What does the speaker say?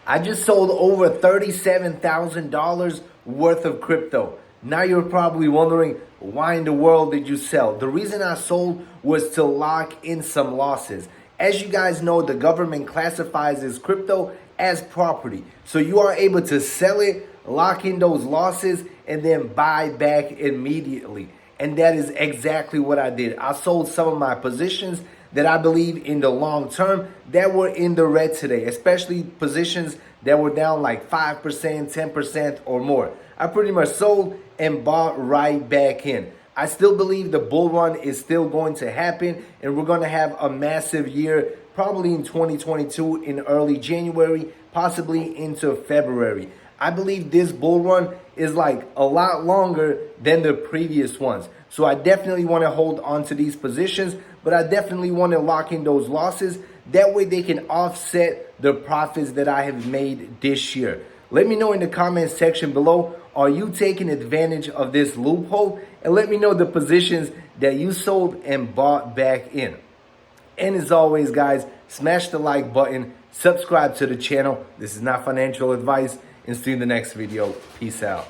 I just sold over $37,000 worth of crypto. Now you're probably wondering, why in the world did you sell? The reason I sold was to lock in some losses. As you guys know, the government classifies this crypto as property. So you are able to sell it, lock in those losses, and then buy back immediately. And that is exactly what I did. I sold some of my positions that I believe in the long term that were in the red today, especially positions that were down like 5%, 10% or more. I pretty much sold and bought right back in. I still believe the bull run is still going to happen, and we're going to have a massive year probably in 2022 in early January, possibly into February. I believe this bull run is like a lot longer than the previous ones. So I definitely want to hold on to these positions, but I definitely want to lock in those losses. That way they can offset the profits that I have made this year. Let me know in the comments section below, are you taking advantage of this loophole? And let me know the positions that you sold and bought back in. And as always, guys, smash the like button, subscribe to the channel. This is not financial advice, and see you in the next video. Peace out.